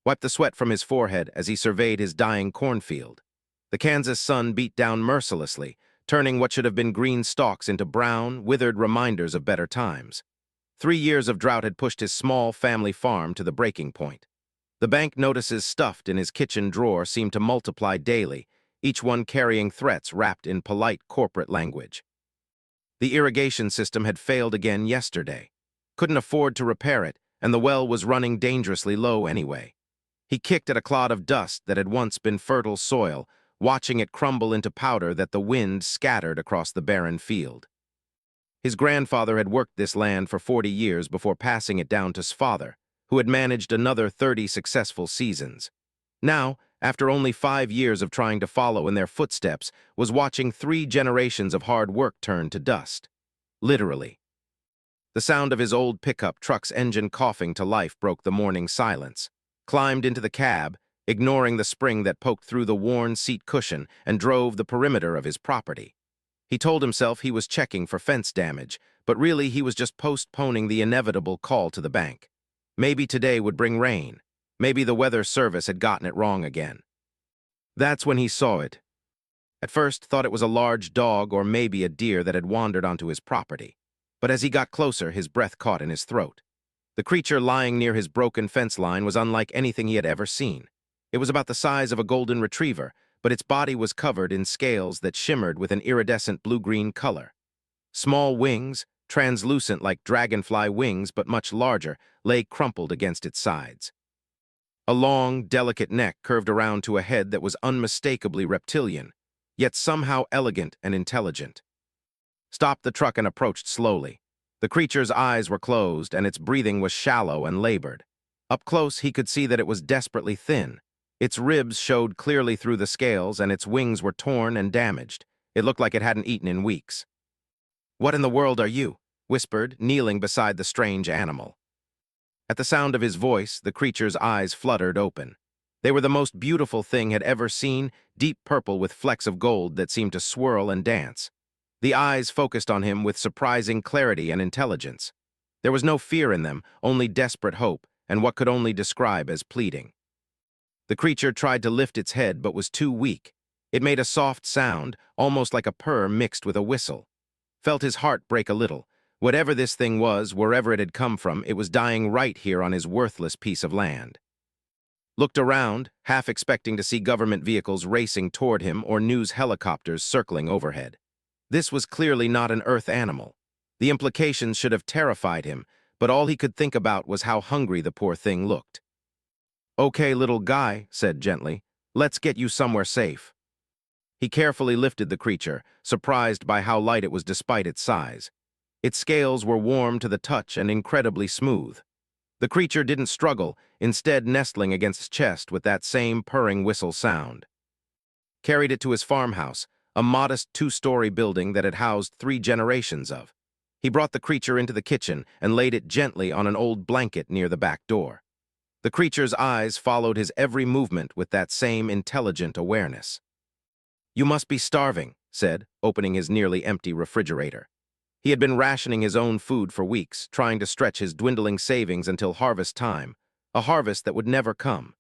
wiped the sweat from his forehead as he surveyed his dying cornfield. The Kansas sun beat down mercilessly, turning what should have been green stalks into brown, withered reminders of better times. 3 years of drought had pushed his small family farm to the breaking point. The bank notices stuffed in his kitchen drawer seemed to multiply daily, each one carrying threats wrapped in polite corporate language. The irrigation system had failed again yesterday. Couldn't afford to repair it, and the well was running dangerously low anyway. He kicked at a clod of dust that had once been fertile soil, watching it crumble into powder that the wind scattered across the barren field. His grandfather had worked this land for 40 years before passing it down to his father, who had managed another 30 successful seasons. Now, after only 5 years of trying to follow in their footsteps, was watching 3 generations of hard work turn to dust. Literally. The sound of his old pickup truck's engine coughing to life broke the morning silence. Climbed into the cab, ignoring the spring that poked through the worn seat cushion, and drove the perimeter of his property. He told himself he was checking for fence damage, but really he was just postponing the inevitable call to the bank. Maybe today would bring rain. Maybe the weather service had gotten it wrong again. That's when he saw it. At first, thought it was a large dog or maybe a deer that had wandered onto his property. But as he got closer, his breath caught in his throat. The creature lying near his broken fence line was unlike anything he had ever seen. It was about the size of a golden retriever, but its body was covered in scales that shimmered with an iridescent blue-green color. Small wings, translucent like dragonfly wings but much larger, lay crumpled against its sides. A long, delicate neck curved around to a head that was unmistakably reptilian, yet somehow elegant and intelligent. Stopped the truck and approached slowly. The creature's eyes were closed, and its breathing was shallow and labored. Up close, he could see that it was desperately thin. Its ribs showed clearly through the scales, and its wings were torn and damaged. It looked like it hadn't eaten in weeks. "What in the world are you?" whispered, kneeling beside the strange animal. At the sound of his voice, the creature's eyes fluttered open. They were the most beautiful thing had ever seen, deep purple with flecks of gold that seemed to swirl and dance. The eyes focused on him with surprising clarity and intelligence. There was no fear in them, only desperate hope, and what could only describe as pleading. The creature tried to lift its head but was too weak. It made a soft sound, almost like a purr mixed with a whistle. Felt his heart break a little. Whatever this thing was, wherever it had come from, it was dying right here on his worthless piece of land. Looked around, half expecting to see government vehicles racing toward him or news helicopters circling overhead. This was clearly not an Earth animal. The implications should have terrified him, but all he could think about was how hungry the poor thing looked. "Okay, little guy," said gently, "let's get you somewhere safe." He carefully lifted the creature, surprised by how light it was despite its size. Its scales were warm to the touch and incredibly smooth. The creature didn't struggle, instead nestling against his chest with that same purring whistle sound. Carried it to his farmhouse, a modest 2-story building that had housed 3 generations of. He brought the creature into the kitchen and laid it gently on an old blanket near the back door. The creature's eyes followed his every movement with that same intelligent awareness. "You must be starving," said, opening his nearly empty refrigerator. He had been rationing his own food for weeks, trying to stretch his dwindling savings until harvest time, a harvest that would never come.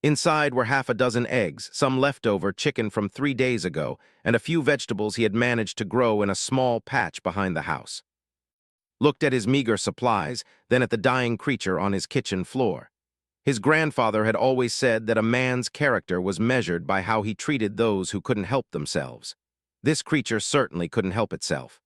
Inside were half a dozen eggs, some leftover chicken from 3 days ago, and a few vegetables he had managed to grow in a small patch behind the house. Looked at his meager supplies, then at the dying creature on his kitchen floor. His grandfather had always said that a man's character was measured by how he treated those who couldn't help themselves. This creature certainly couldn't help itself.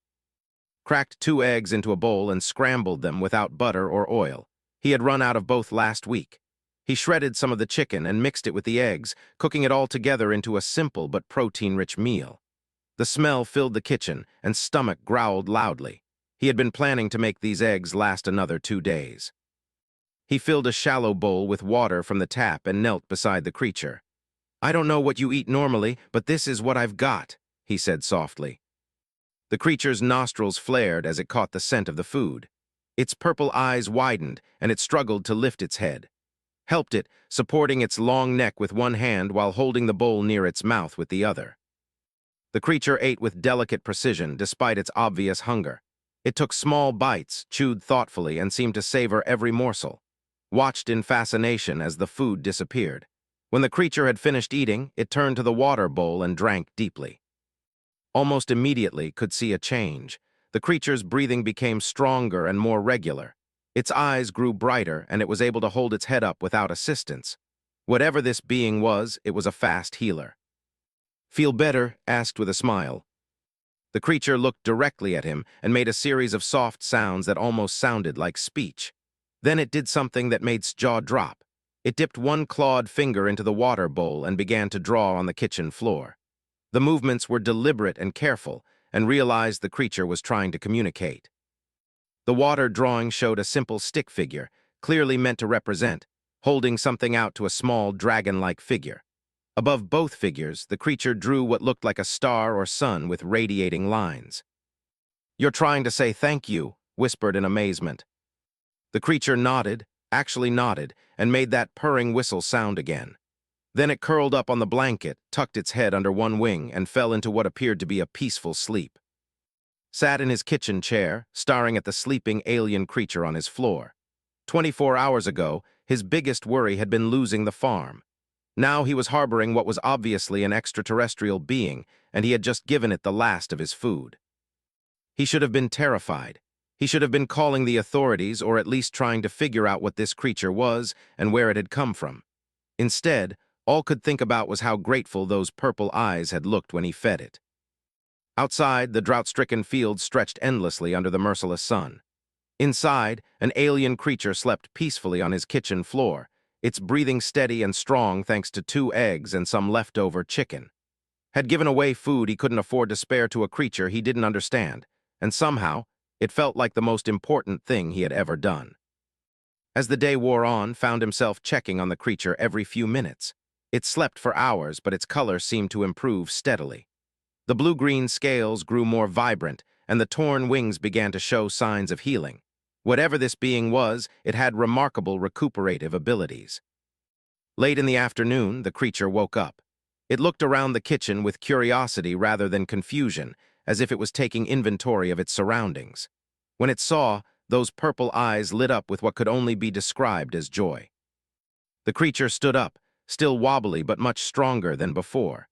Cracked 2 eggs into a bowl and scrambled them without butter or oil. He had run out of both last week. He shredded some of the chicken and mixed it with the eggs, cooking it all together into a simple but protein-rich meal. The smell filled the kitchen, and stomach growled loudly. He had been planning to make these eggs last another 2 days. He filled a shallow bowl with water from the tap and knelt beside the creature. "I don't know what you eat normally, but this is what I've got," he said softly. The creature's nostrils flared as it caught the scent of the food. Its purple eyes widened, and it struggled to lift its head. Helped it, supporting its long neck with one hand while holding the bowl near its mouth with the other. The creature ate with delicate precision despite its obvious hunger. It took small bites, chewed thoughtfully, and seemed to savor every morsel. watched in fascination as the food disappeared. When the creature had finished eating, it turned to the water bowl and drank deeply. Almost immediately could see a change. The creature's breathing became stronger and more regular. Its eyes grew brighter, and it was able to hold its head up without assistance. Whatever this being was, it was a fast healer. "Feel better?" asked with a smile. The creature looked directly at him and made a series of soft sounds that almost sounded like speech. Then it did something that made its jaw drop. It dipped one clawed finger into the water bowl and began to draw on the kitchen floor. The movements were deliberate and careful, and realized the creature was trying to communicate. The water drawing showed a simple stick figure, clearly meant to represent, holding something out to a small dragon-like figure. Above both figures, the creature drew what looked like a star or sun with radiating lines. "You're trying to say thank you," whispered in amazement. The creature nodded, actually nodded, and made that purring whistle sound again. Then it curled up on the blanket, tucked its head under one wing, and fell into what appeared to be a peaceful sleep. Sat in his kitchen chair, staring at the sleeping alien creature on his floor. 24 hours ago, his biggest worry had been losing the farm. Now he was harboring what was obviously an extraterrestrial being, and he had just given it the last of his food. He should have been terrified. He should have been calling the authorities, or at least trying to figure out what this creature was and where it had come from. Instead, all could think about was how grateful those purple eyes had looked when he fed it. Outside, the drought-stricken fields stretched endlessly under the merciless sun. Inside, an alien creature slept peacefully on his kitchen floor, its breathing steady and strong thanks to 2 eggs and some leftover chicken. Had given away food he couldn't afford to spare to a creature he didn't understand, and somehow, it felt like the most important thing he had ever done. As the day wore on, found himself checking on the creature every few minutes. It slept for hours, but its color seemed to improve steadily. The blue-green scales grew more vibrant, and the torn wings began to show signs of healing. Whatever this being was, it had remarkable recuperative abilities. Late in the afternoon, the creature woke up. It looked around the kitchen with curiosity rather than confusion, as if it was taking inventory of its surroundings. When it saw, those purple eyes lit up with what could only be described as joy. The creature stood up, still wobbly but much stronger than before.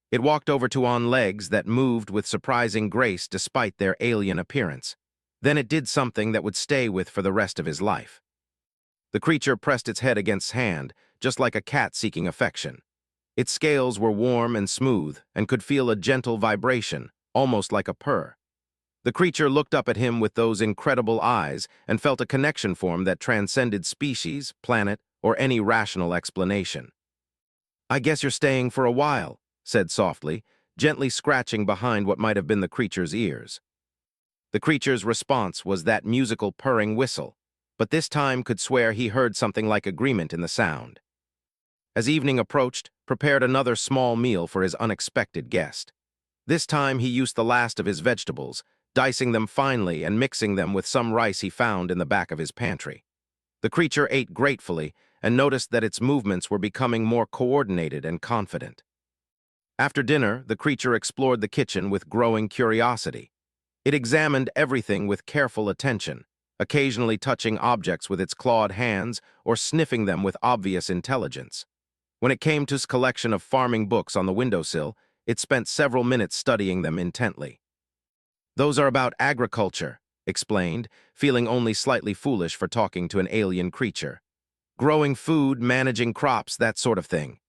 It walked over to on legs that moved with surprising grace despite their alien appearance. Then it did something that would stay with for the rest of his life. The creature pressed its head against hand, just like a cat seeking affection. Its scales were warm and smooth and could feel a gentle vibration, almost like a purr. The creature looked up at him with those incredible eyes and felt a connection form that transcended species, planet, or any rational explanation. "I guess you're staying for a while," said softly, gently scratching behind what might have been the creature's ears. The creature's response was that musical purring whistle, but this time could swear he heard something like agreement in the sound. As evening approached, prepared another small meal for his unexpected guest. This time he used the last of his vegetables, dicing them finely and mixing them with some rice he found in the back of his pantry. The creature ate gratefully and noticed that its movements were becoming more coordinated and confident. After dinner, the creature explored the kitchen with growing curiosity. It examined everything with careful attention, occasionally touching objects with its clawed hands or sniffing them with obvious intelligence. When it came to its collection of farming books on the windowsill, it spent several minutes studying them intently. "Those are about agriculture," explained, feeling only slightly foolish for talking to an alien creature. "Growing food, managing crops, that sort of thing."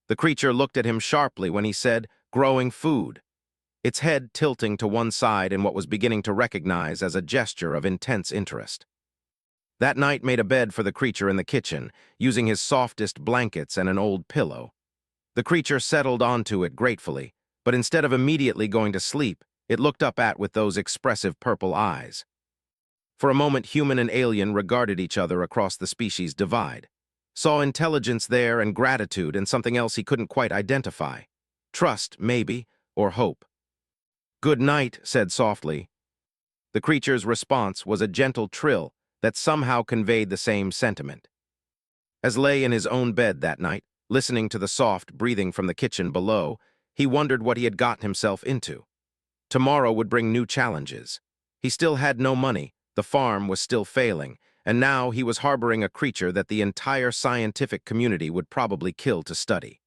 The creature looked at him sharply when he said, "growing food," its head tilting to one side in what was beginning to recognize as a gesture of intense interest. That night made a bed for the creature in the kitchen, using his softest blankets and an old pillow. The creature settled onto it gratefully, but instead of immediately going to sleep, it looked up at with those expressive purple eyes. For a moment, human and alien regarded each other across the species divide. Saw intelligence there and gratitude and something else he couldn't quite identify. Trust, maybe, or hope. "Good night," said softly. The creature's response was a gentle trill that somehow conveyed the same sentiment. As lay in his own bed that night, listening to the soft breathing from the kitchen below, he wondered what he had gotten himself into. Tomorrow would bring new challenges. He still had no money, the farm was still failing, and now he was harboring a creature that the entire scientific community would probably kill to study.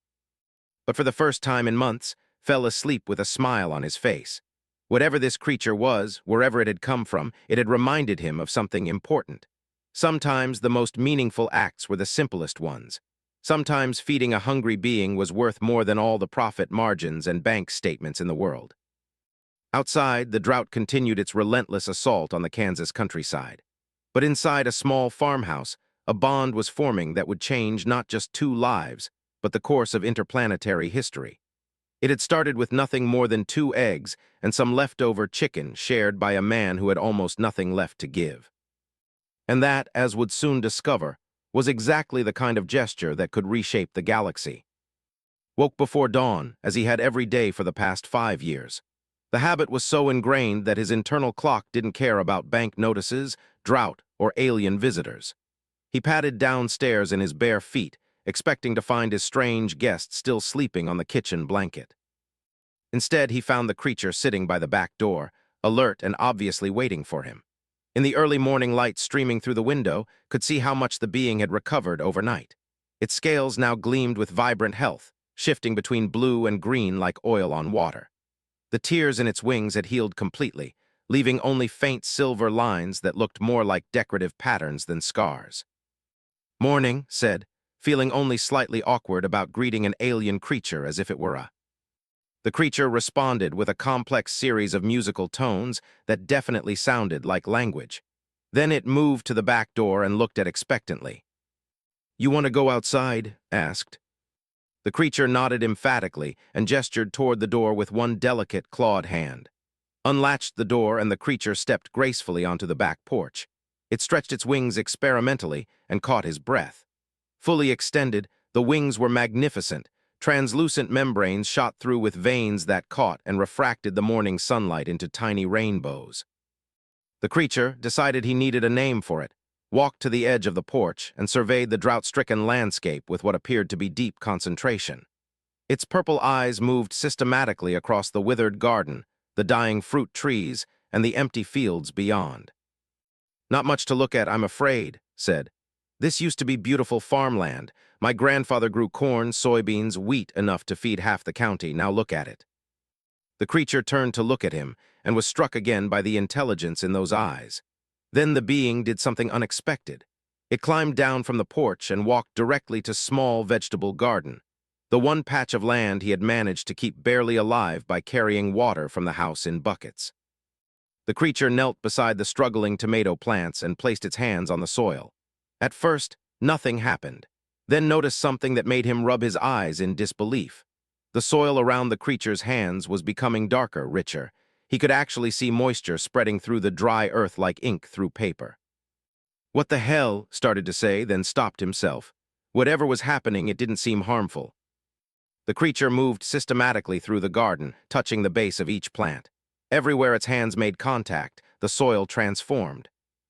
But for the first time in months, fell asleep with a smile on his face. Whatever this creature was, wherever it had come from, it had reminded him of something important. Sometimes the most meaningful acts were the simplest ones. Sometimes feeding a hungry being was worth more than all the profit margins and bank statements in the world. Outside, the drought continued its relentless assault on the Kansas countryside. But inside a small farmhouse, a bond was forming that would change not just two lives, but the course of interplanetary history. It had started with nothing more than 2 eggs and some leftover chicken shared by a man who had almost nothing left to give. And that, as would soon discover, was exactly the kind of gesture that could reshape the galaxy. Woke before dawn, as he had every day for the past 5 years. The habit was so ingrained that his internal clock didn't care about bank notices, drought, or alien visitors. He padded downstairs in his bare feet, expecting to find his strange guest still sleeping on the kitchen blanket. Instead, he found the creature sitting by the back door, alert and obviously waiting for him. In the early morning light streaming through the window, could see how much the being had recovered overnight. Its scales now gleamed with vibrant health, shifting between blue and green like oil on water. The tears in its wings had healed completely, leaving only faint silver lines that looked more like decorative patterns than scars. "Morning," said, feeling only slightly awkward about greeting an alien creature as if it were a. The creature responded with a complex series of musical tones that definitely sounded like language. Then it moved to the back door and looked at expectantly. "You want to go outside?" asked. The creature nodded emphatically and gestured toward the door with one delicate, clawed hand. Unlatched the door and the creature stepped gracefully onto the back porch. It stretched its wings experimentally and caught his breath. Fully extended, the wings were magnificent. Translucent membranes shot through with veins that caught and refracted the morning sunlight into tiny rainbows. The creature decided he needed a name for it, walked to the edge of the porch, and surveyed the drought-stricken landscape with what appeared to be deep concentration. Its purple eyes moved systematically across the withered garden, the dying fruit trees, and the empty fields beyond. "Not much to look at, I'm afraid," said. "This used to be beautiful farmland. My grandfather grew corn, soybeans, wheat enough to feed half the county. Now look at it." The creature turned to look at him and was struck again by the intelligence in those eyes. Then the being did something unexpected. It climbed down from the porch and walked directly to small vegetable garden, the one patch of land he had managed to keep barely alive by carrying water from the house in buckets. The creature knelt beside the struggling tomato plants and placed its hands on the soil. At first, nothing happened, then noticed something that made him rub his eyes in disbelief. The soil around the creature's hands was becoming darker, richer. He could actually see moisture spreading through the dry earth like ink through paper. "What the hell?" started to say, then stopped himself. Whatever was happening, it didn't seem harmful. The creature moved systematically through the garden, touching the base of each plant. Everywhere its hands made contact, the soil transformed.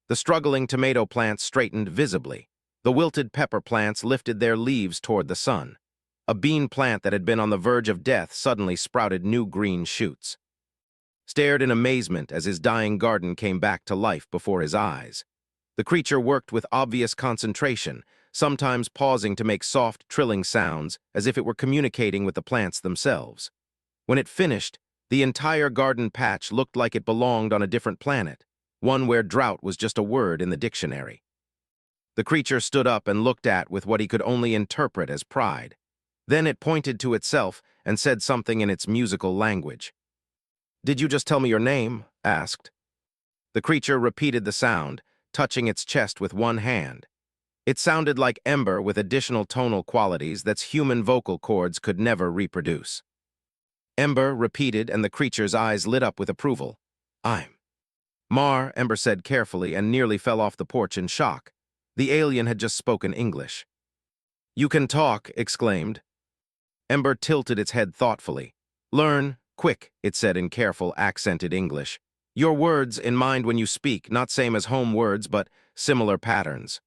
The struggling tomato plants straightened visibly. The wilted pepper plants lifted their leaves toward the sun. A bean plant that had been on the verge of death suddenly sprouted new green shoots. Stared in amazement as his dying garden came back to life before his eyes. The creature worked with obvious concentration, sometimes pausing to make soft, trilling sounds as if it were communicating with the plants themselves. When it finished, the entire garden patch looked like it belonged on a different planet, one where drought was just a word in the dictionary. The creature stood up and looked at with what he could only interpret as pride. Then it pointed to itself and said something in its musical language. "Did you just tell me your name?" asked. The creature repeated the sound, touching its chest with one hand. It sounded like ember with additional tonal qualities that human vocal cords could never reproduce. Ember repeated, and the creature's eyes lit up with approval. "I'm Mar," Ember said carefully and nearly fell off the porch in shock. The alien had just spoken English. "You can talk," exclaimed. Ember tilted its head thoughtfully. "Learn, quick," it said in careful, accented English. "Your words in mind when you speak, not same as home words, but similar patterns."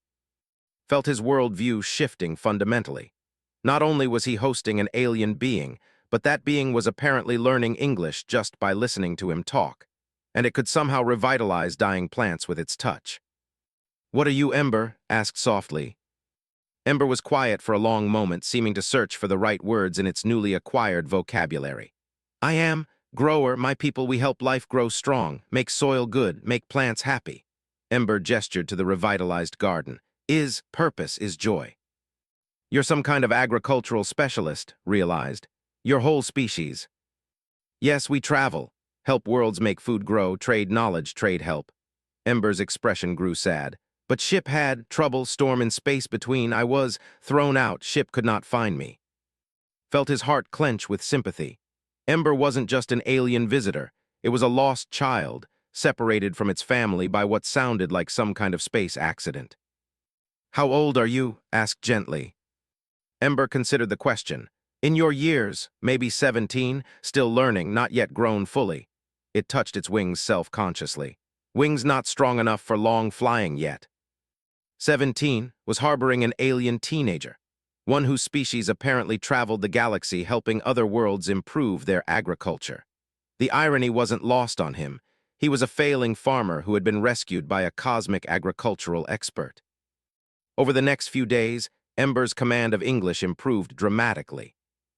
Felt his worldview shifting fundamentally. Not only was he hosting an alien being, but that being was apparently learning English just by listening to him talk, and it could somehow revitalize dying plants with its touch. "What are you, Ember?" asked softly. Ember was quiet for a long moment, seeming to search for the right words in its newly acquired vocabulary. "I am grower. My people, we help life grow strong, make soil good, make plants happy." Ember gestured to the revitalized garden. Purpose is joy. "You're some kind of agricultural specialist," realized. "Your whole species." "Yes, we travel. Help worlds make food grow, trade knowledge, trade help." Ember's expression grew sad. "But ship had trouble, storm in space between. I was thrown out, ship could not find me." Felt his heart clench with sympathy. Ember wasn't just an alien visitor. It was a lost child, separated from its family by what sounded like some kind of space accident. "How old are you?" asked gently. Ember considered the question. "In your years, maybe 17, still learning, not yet grown fully." It touched its wings self-consciously. Wings not strong enough for long flying yet. 17 was harboring an alien teenager, one whose species apparently traveled the galaxy helping other worlds improve their agriculture. The irony wasn't lost on him. He was a failing farmer who had been rescued by a cosmic agricultural expert. Over the next few days, Ember's command of English improved dramatically.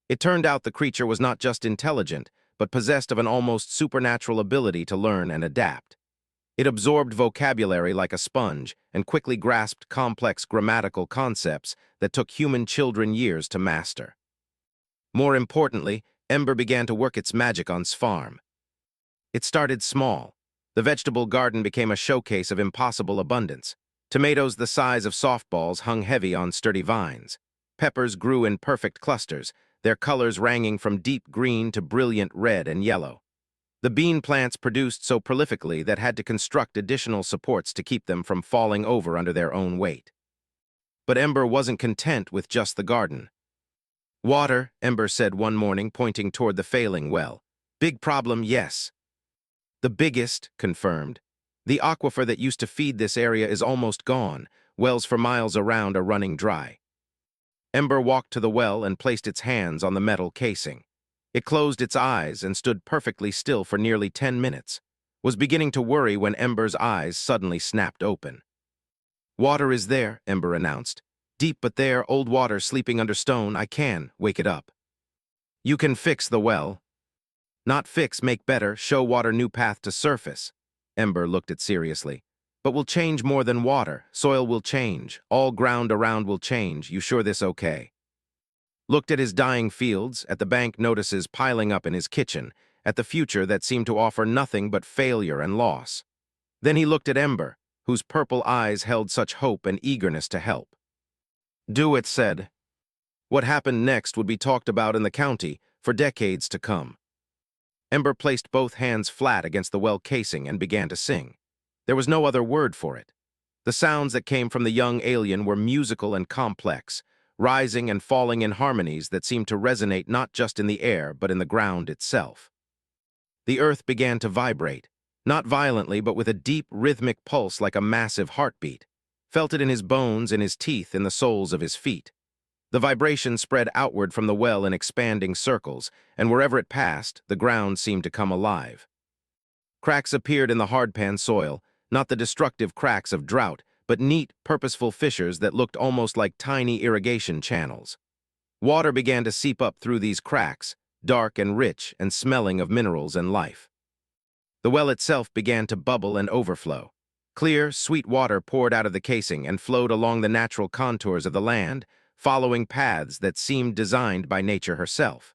It turned out the creature was not just intelligent, but possessed of an almost supernatural ability to learn and adapt. It absorbed vocabulary like a sponge and quickly grasped complex grammatical concepts that took human children years to master. More importantly, Ember began to work its magic on farm. It started small. The vegetable garden became a showcase of impossible abundance. Tomatoes the size of softballs hung heavy on sturdy vines. Peppers grew in perfect clusters, their colors ranging from deep green to brilliant red and yellow. The bean plants produced so prolifically that had to construct additional supports to keep them from falling over under their own weight. But Ember wasn't content with just the garden. "Water," Ember said one morning, pointing toward the failing well. "Big problem, yes." "The biggest," confirmed. "The aquifer that used to feed this area is almost gone. Wells for miles around are running dry." Ember walked to the well and placed its hands on the metal casing. It closed its eyes and stood perfectly still for nearly 10 minutes. Was beginning to worry when Ember's eyes suddenly snapped open. "Water is there," Ember announced. "Deep but there, old water sleeping under stone. I can wake it up." "You can fix the well." "Not fix, make better, show water new path to surface." Ember looked it seriously. "But we'll change more than water. Soil will change. All ground around will change. You sure this okay?" Looked at his dying fields, at the bank notices piling up in his kitchen, at the future that seemed to offer nothing but failure and loss. Then he looked at Ember, whose purple eyes held such hope and eagerness to help. "Do it," said. What happened next would be talked about in the county for decades to come. Ember placed both hands flat against the well casing and began to sing. There was no other word for it. The sounds that came from the young alien were musical and complex, rising and falling in harmonies that seemed to resonate not just in the air but in the ground itself. The earth began to vibrate, not violently but with a deep rhythmic pulse like a massive heartbeat. Felt it in his bones, in his teeth, in the soles of his feet. The vibration spread outward from the well in expanding circles, and wherever it passed, the ground seemed to come alive. Cracks appeared in the hardpan soil, not the destructive cracks of drought, but neat, purposeful fissures that looked almost like tiny irrigation channels. Water began to seep up through these cracks, dark and rich and smelling of minerals and life. The well itself began to bubble and overflow. Clear, sweet water poured out of the casing and flowed along the natural contours of the land, following paths that seemed designed by nature herself.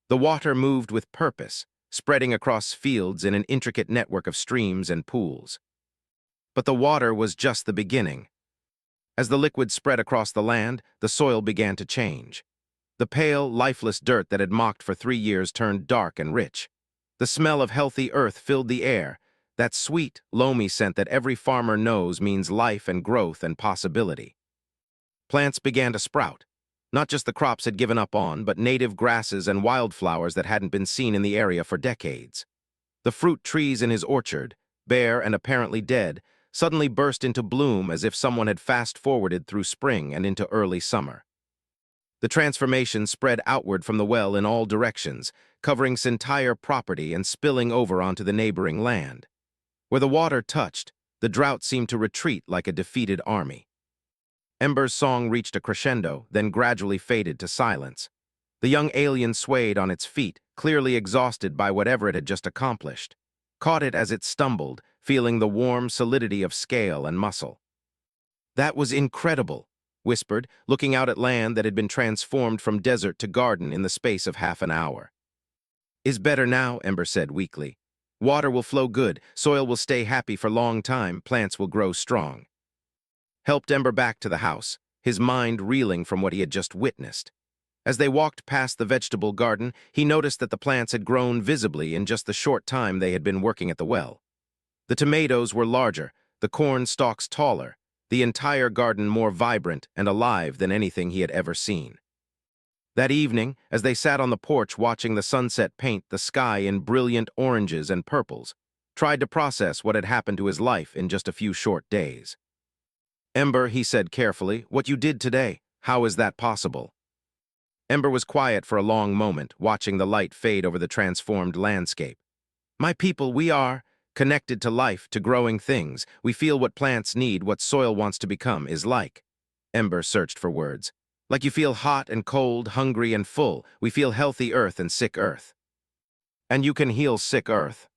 The water moved with purpose, spreading across fields in an intricate network of streams and pools. But the water was just the beginning. As the liquid spread across the land, the soil began to change. The pale, lifeless dirt that had mocked for 3 years turned dark and rich. The smell of healthy earth filled the air, that sweet, loamy scent that every farmer knows means life and growth and possibility. Plants began to sprout. Not just the crops had given up on, but native grasses and wildflowers that hadn't been seen in the area for decades. The fruit trees in his orchard, bare and apparently dead, suddenly burst into bloom as if someone had fast-forwarded through spring and into early summer. The transformation spread outward from the well in all directions, covering its entire property and spilling over onto the neighboring land. Where the water touched, The drought seemed to retreat like a defeated army. Ember's song reached a crescendo, then gradually faded to silence. The young alien swayed on its feet, clearly exhausted by whatever it had just accomplished. Caught it as it stumbled, feeling the warm solidity of scale and muscle. "That was incredible," whispered, looking out at land that had been transformed from desert to garden in the space of half an hour. "Is better now," Ember said weakly. "Water will flow good, soil will stay happy for long time, plants will grow strong." Helped Ember back to the house, his mind reeling from what he had just witnessed. As they walked past the vegetable garden, he noticed that the plants had grown visibly in just the short time they had been working at the well. The tomatoes were larger, the corn stalks taller, the entire garden more vibrant and alive than anything he had ever seen. That evening, as they sat on the porch watching the sunset paint the sky in brilliant oranges and purples, tried to process what had happened to his life in just a few short days. "Ember," he said carefully, "what you did today, how is that possible?" Ember was quiet for a long moment, watching the light fade over the transformed landscape. "My people, we are connected to life, to growing things. We feel what plants need, what soil wants to become is like." Ember searched for words. "Like you feel hot and cold, hungry and full. We feel healthy earth and sick earth. And you can heal sick earth.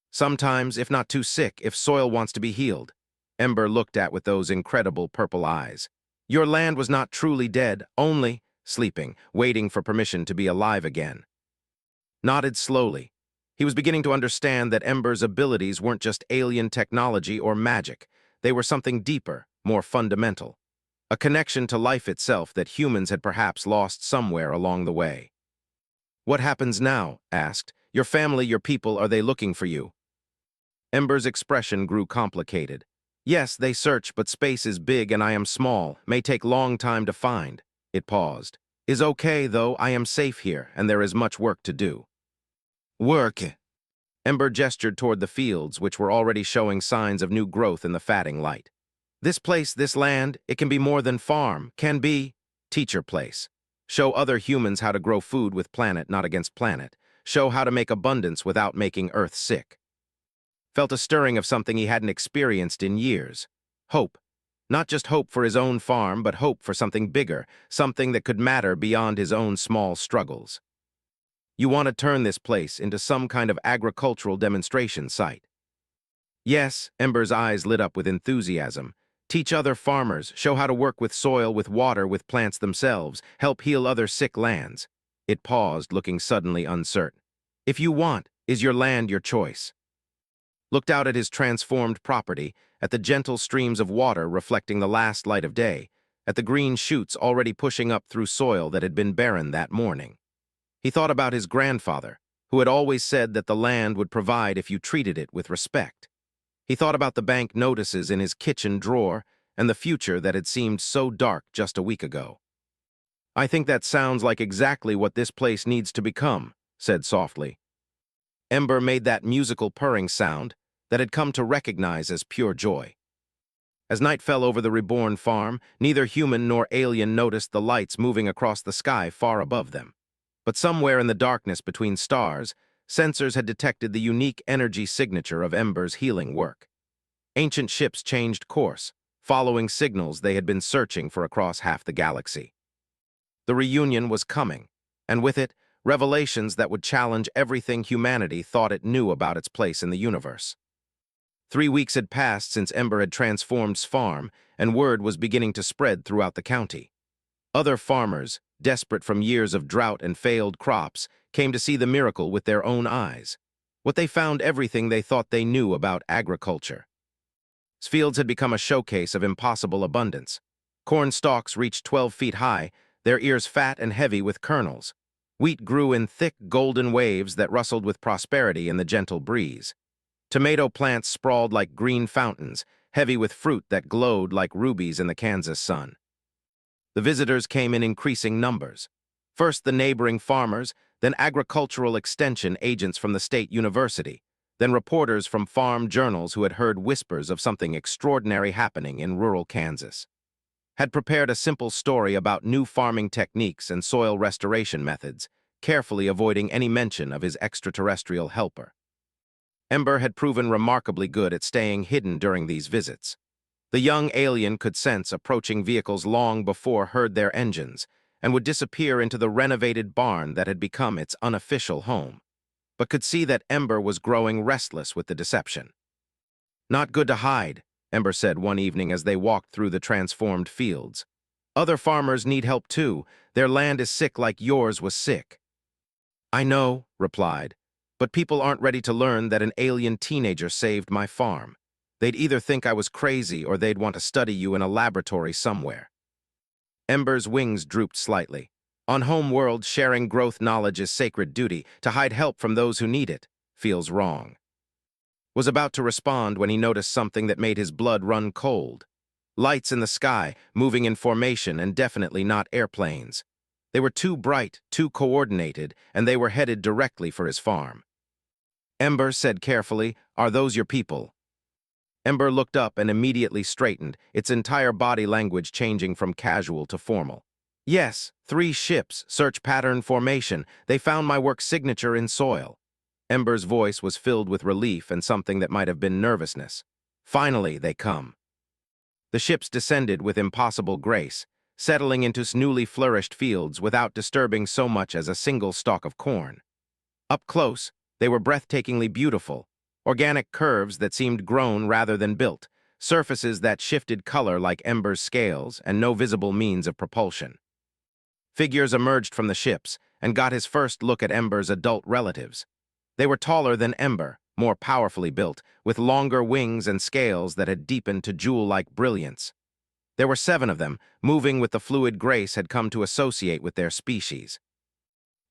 Sometimes, if not too sick, if soil wants to be healed." Ember looked at with those incredible purple eyes. "Your land was not truly dead, only sleeping, waiting for permission to be alive again." Nodded slowly. He was beginning to understand that Ember's abilities weren't just alien technology or magic. They were something deeper, more fundamental. A connection to life itself that humans had perhaps lost somewhere along the way. "What happens now?" asked. "Your family, your people, are they looking for you?" Ember's expression grew complicated. "Yes, they search, but space is big and I am small. May take long time to find." It paused. "Is okay, though. I am safe here, and there is much work to do." "Work?" Ember gestured toward the fields, which were already showing signs of new growth in the fatting light. "This place, this land, it can be more than farm, can be teacher place. Show other humans how to grow food with planet, not against planet. Show how to make abundance without making Earth sick." Felt a stirring of something he hadn't experienced in years. Hope. Not just hope for his own farm, but hope for something bigger, something that could matter beyond his own small struggles. "You want to turn this place into some kind of agricultural demonstration site?" "Yes," Ember's eyes lit up with enthusiasm. "Teach other farmers, show how to work with soil, with water, with plants themselves, help heal other sick lands." It paused, looking suddenly uncertain. "If you want, is your land your choice?" Looked out at his transformed property, at the gentle streams of water reflecting the last light of day, at the green shoots already pushing up through soil that had been barren that morning. He thought about his grandfather, who had always said that the land would provide if you treated it with respect. He thought about the bank notices in his kitchen drawer and the future that had seemed so dark just a week ago. "I think that sounds like exactly what this place needs to become," said softly. Ember made that musical purring sound that had come to recognize as pure joy. As night fell over the reborn farm, neither human nor alien noticed the lights moving across the sky far above them. But somewhere in the darkness between stars, sensors had detected the unique energy signature of Ember's healing work. Ancient ships changed course, following signals they had been searching for across half the galaxy. The reunion was coming, and with it, revelations that would challenge everything humanity thought it knew about its place in the universe. 3 weeks had passed since Ember had transformed farm, and word was beginning to spread throughout the county. Other farmers, desperate from years of drought and failed crops, came to see the miracle with their own eyes. What they found everything they thought they knew about agriculture. Fields had become a showcase of impossible abundance. Corn stalks reached 12 feet high, their ears fat and heavy with kernels. Wheat grew in thick golden waves that rustled with prosperity in the gentle breeze. Tomato plants sprawled like green fountains, heavy with fruit that glowed like rubies in the Kansas sun. The visitors came in increasing numbers. First the neighboring farmers, then agricultural extension agents from the state university, then reporters from farm journals who had heard whispers of something extraordinary happening in rural Kansas. Had prepared a simple story about new farming techniques and soil restoration methods, carefully avoiding any mention of his extraterrestrial helper. Ember had proven remarkably good at staying hidden during these visits. The young alien could sense approaching vehicles long before heard their engines, and would disappear into the renovated barn that had become its unofficial home, but could see that Ember was growing restless with the deception. "Not good to hide," Ember said one evening as they walked through the transformed fields. "Other farmers need help too. Their land is sick like yours was sick." "I know," replied, "but people aren't ready to learn that an alien teenager saved my farm. They'd either think I was crazy or they'd want to study you in a laboratory somewhere." Ember's wings drooped slightly. On home world, sharing growth knowledge is sacred duty. To hide help from those who need it feels wrong. Was about to respond when he noticed something that made his blood run cold. Lights in the sky, moving in formation and definitely not airplanes. They were too bright, too coordinated, and they were headed directly for his farm. Ember said carefully, "Are those your people?" Ember looked up and immediately straightened, its entire body language changing from casual to formal. "Yes, 3 ships, search pattern formation. They found my work signature in soil." Ember's voice was filled with relief and something that might have been nervousness. "Finally, they come." The ships descended with impossible grace, settling into newly flourished fields without disturbing so much as a single stalk of corn. Up close, they were breathtakingly beautiful, organic curves that seemed grown rather than built, surfaces that shifted color like Ember's scales, and no visible means of propulsion. Figures emerged from the ships and got his first look at Ember's adult relatives. They were taller than Ember, more powerfully built, with longer wings and scales that had deepened to jewel-like brilliance. There were 7 of them, moving with the fluid grace had come to associate with their species.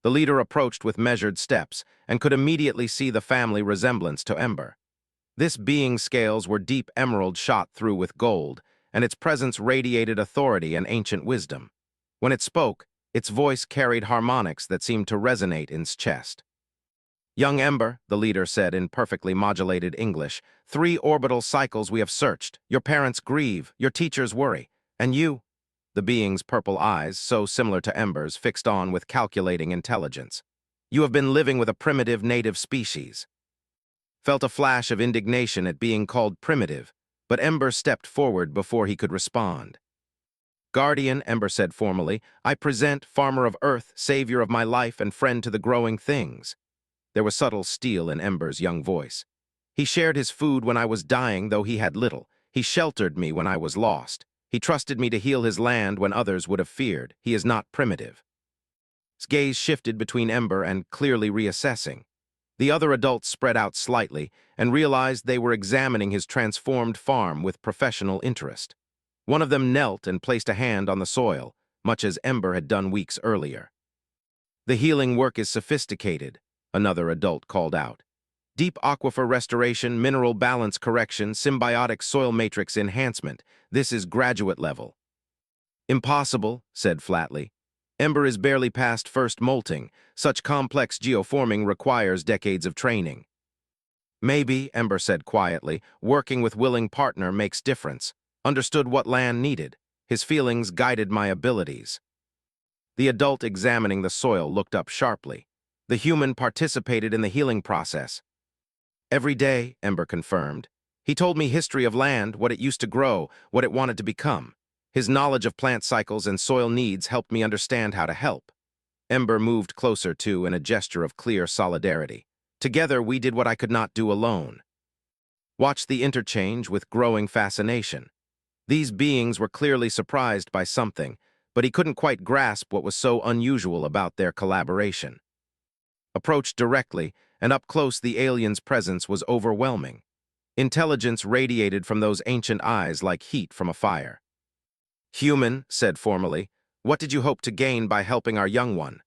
The leader approached with measured steps and could immediately see the family resemblance to Ember. This being's scales were deep emerald shot through with gold, and its presence radiated authority and ancient wisdom. When it spoke, its voice carried harmonics that seemed to resonate in its chest. "Young Ember," the leader said in perfectly modulated English, 3 orbital cycles we have searched. Your parents grieve, your teachers worry, and you—" the being's purple eyes, so similar to Ember's, fixed on with calculating intelligence. "You have been living with a primitive native species." Felt a flash of indignation at being called primitive, but Ember stepped forward before he could respond. "Guardian," Ember said formally, "I present, farmer of earth, savior of my life and friend to the growing things." There was subtle steel in Ember's young voice. "He shared his food when I was dying, though he had little. He sheltered me when I was lost. He trusted me to heal his land when others would have feared. He is not primitive." His gaze shifted between Ember and clearly reassessing. The other adults spread out slightly and realized they were examining his transformed farm with professional interest. One of them knelt and placed a hand on the soil, much as Ember had done weeks earlier. "The healing work is sophisticated," another adult called out. "Deep aquifer restoration, mineral balance correction, symbiotic soil matrix enhancement. This is graduate level." "Impossible," said flatly. "Ember is barely past first molting. Such complex geoforming requires decades of training." "Maybe," Ember said quietly, "working with willing partner makes difference. Understood what land needed. His feelings guided my abilities." The adult examining the soil looked up sharply. "The human participated in the healing process." "Every day," Ember confirmed. "He told me history of land, what it used to grow, what it wanted to become. His knowledge of plant cycles and soil needs helped me understand how to help." Ember moved closer to in a gesture of clear solidarity. "Together, we did what I could not do alone." Watched the interchange with growing fascination. These beings were clearly surprised by something, but he couldn't quite grasp what was so unusual about their collaboration. Approached directly, and up close the alien's presence was overwhelming. Intelligence radiated from those ancient eyes like heat from a fire. "Human," said formally, "what did you hope to gain by helping our young one?"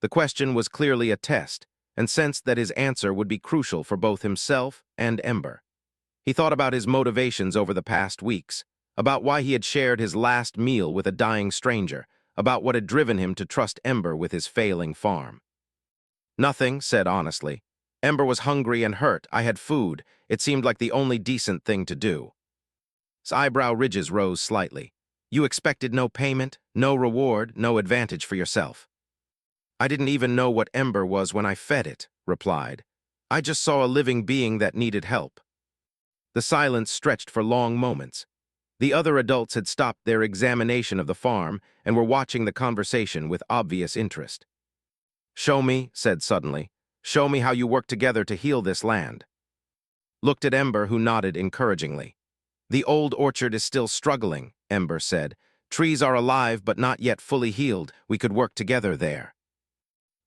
The question was clearly a test, and sensed that his answer would be crucial for both himself and Ember. He thought about his motivations over the past weeks, about why he had shared his last meal with a dying stranger, about what had driven him to trust Ember with his failing farm. "Nothing," said honestly. "Ember was hungry and hurt. I had food. It seemed like the only decent thing to do." His eyebrow ridges rose slightly. "You expected no payment, no reward, no advantage for yourself." "I didn't even know what Ember was when I fed it," replied. I just saw a living being that needed help. The silence stretched for long moments. The other adults had stopped their examination of the farm and were watching the conversation with obvious interest. "Show me," said suddenly. "Show me how you work together to heal this land." Looked at Ember, who nodded encouragingly. "The old orchard is still struggling," Ember said. "Trees are alive but not yet fully healed. We could work together there."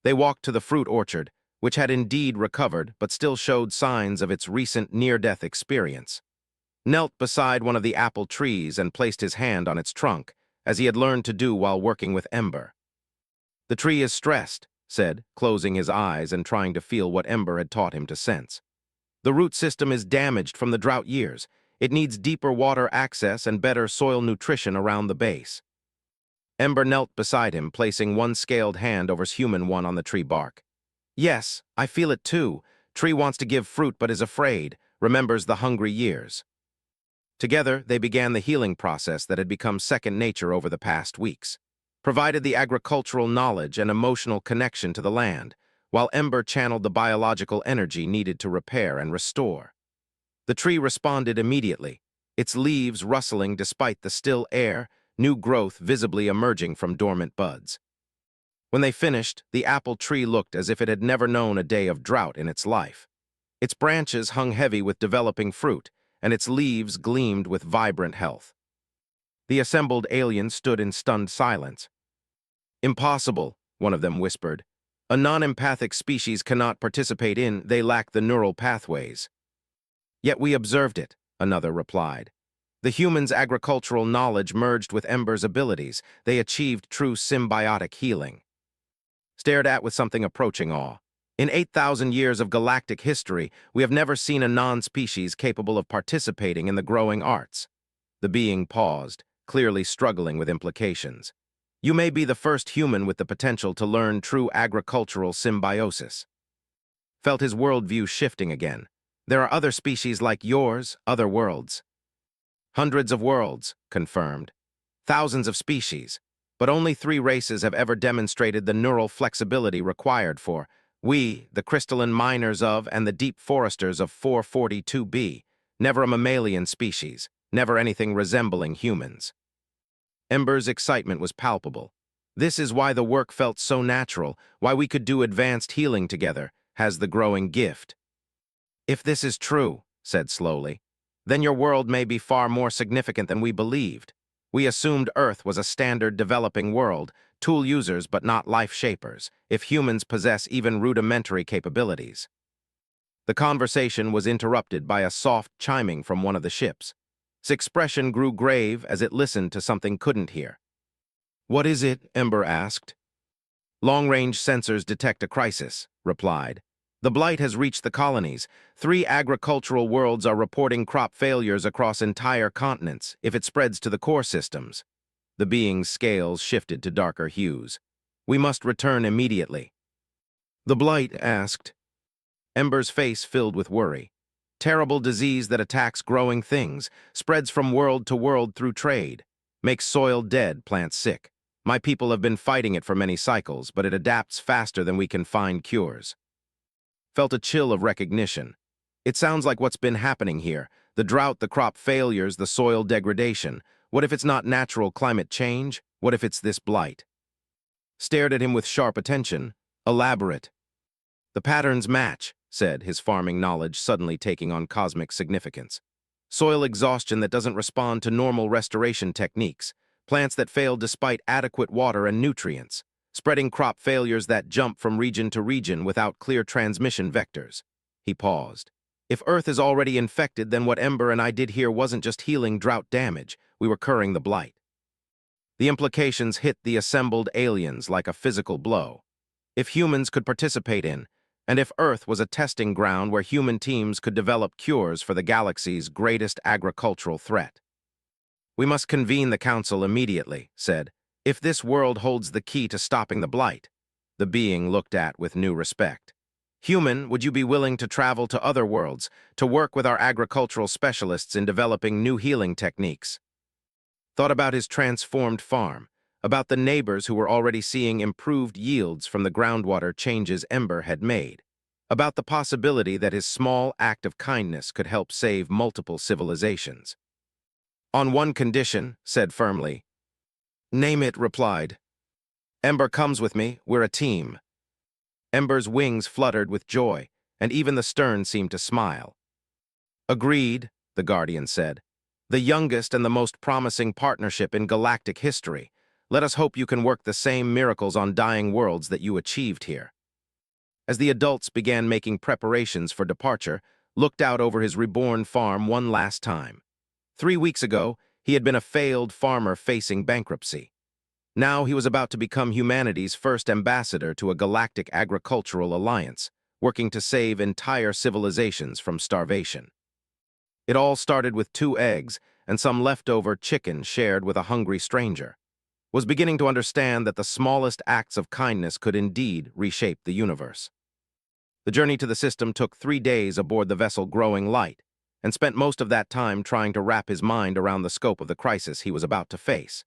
They walked to the fruit orchard, which had indeed recovered but still showed signs of its recent near-death experience. Knelt beside one of the apple trees and placed his hand on its trunk, as he had learned to do while working with Ember. "The tree is stressed," said, closing his eyes and trying to feel what Ember had taught him to sense. "The root system is damaged from the drought years. It needs deeper water access and better soil nutrition around the base." Ember knelt beside him, placing one scaled hand over his human one on the tree bark. "Yes, I feel it too. Tree wants to give fruit but is afraid, remembers the hungry years." Together, they began the healing process that had become second nature over the past weeks, provided the agricultural knowledge and emotional connection to the land, while Ember channeled the biological energy needed to repair and restore. The tree responded immediately, its leaves rustling despite the still air, new growth visibly emerging from dormant buds. When they finished, the apple tree looked as if it had never known a day of drought in its life. Its branches hung heavy with developing fruit, and its leaves gleamed with vibrant health. The assembled aliens stood in stunned silence. "Impossible," one of them whispered. "A non-empathic species cannot participate in, they lack the neural pathways." "Yet we observed it," another replied. "The humans' agricultural knowledge merged with Ember's abilities. They achieved true symbiotic healing." Stared at with something approaching awe. In 8,000 years of galactic history, we have never seen a non-species capable of participating in the growing arts. The being paused, clearly struggling with implications. "You may be the first human with the potential to learn true agricultural symbiosis." Felt his worldview shifting again. "There are other species like yours, other worlds." "Hundreds of worlds," confirmed. "Thousands of species. But only 3 races have ever demonstrated the neural flexibility required for we, the crystalline miners of and the deep foresters of 442b, never a mammalian species, never anything resembling humans." Ember's excitement was palpable. "This is why the work felt so natural, why we could do advanced healing together, has the growing gift." "If this is true," said slowly, "then your world may be far more significant than we believed. We assumed Earth was a standard developing world, tool users but not life shapers, if humans possess even rudimentary capabilities." The conversation was interrupted by a soft chiming from one of the ships. Its expression grew grave as it listened to something couldn't hear. "What is it?" Ember asked. "Long-range sensors detect a crisis," replied. "The blight has reached the colonies. 3 agricultural worlds are reporting crop failures across entire continents if it spreads to the core systems." The being's scales shifted to darker hues. "We must return immediately." The blight asked. Ember's face filled with worry. "Terrible disease that attacks growing things, spreads from world to world through trade, makes soil dead, plants sick. My people have been fighting it for many cycles, but it adapts faster than we can find cures." Felt a chill of recognition. It sounds like what's been happening here. The drought, the crop failures, the soil degradation. What if it's not natural climate change? What if it's this blight? Stared at him with sharp attention. "Elaborate." "The patterns match," said, his farming knowledge suddenly taking on cosmic significance. "Soil exhaustion that doesn't respond to normal restoration techniques. Plants that fail despite adequate water and nutrients. Spreading crop failures that jump from region to region without clear transmission vectors." He paused. "If Earth is already infected, then what Ember and I did here wasn't just healing drought damage. We were curing the blight." The implications hit the assembled aliens like a physical blow. If humans could participate in, and if Earth was a testing ground where human teams could develop cures for the galaxy's greatest agricultural threat. "We must convene the council immediately," said. "If this world holds the key to stopping the blight." The being looked at with new respect. "Human, would you be willing to travel to other worlds, to work with our agricultural specialists in developing new healing techniques?" Thought about his transformed farm, about the neighbors who were already seeing improved yields from the groundwater changes Ember had made. about the possibility that his small act of kindness could help save multiple civilizations. On one condition, said firmly. Name it, replied. Ember comes with me, we're a team. Ember's wings fluttered with joy, and even the stern seemed to smile. Agreed, the Guardian said. The youngest and the most promising partnership in galactic history. Let us hope you can work the same miracles on dying worlds that you achieved here. As the adults began making preparations for departure, looked out over his reborn farm one last time. 3 weeks ago, he had been a failed farmer facing bankruptcy. Now he was about to become humanity's first ambassador to a galactic agricultural alliance, working to save entire civilizations from starvation. It all started with 2 eggs and some leftover chicken shared with a hungry stranger. Was beginning to understand that the smallest acts of kindness could indeed reshape the universe. The journey to the system took 3 days aboard the vessel Growing Light, and spent most of that time trying to wrap his mind around the scope of the crisis he was about to face.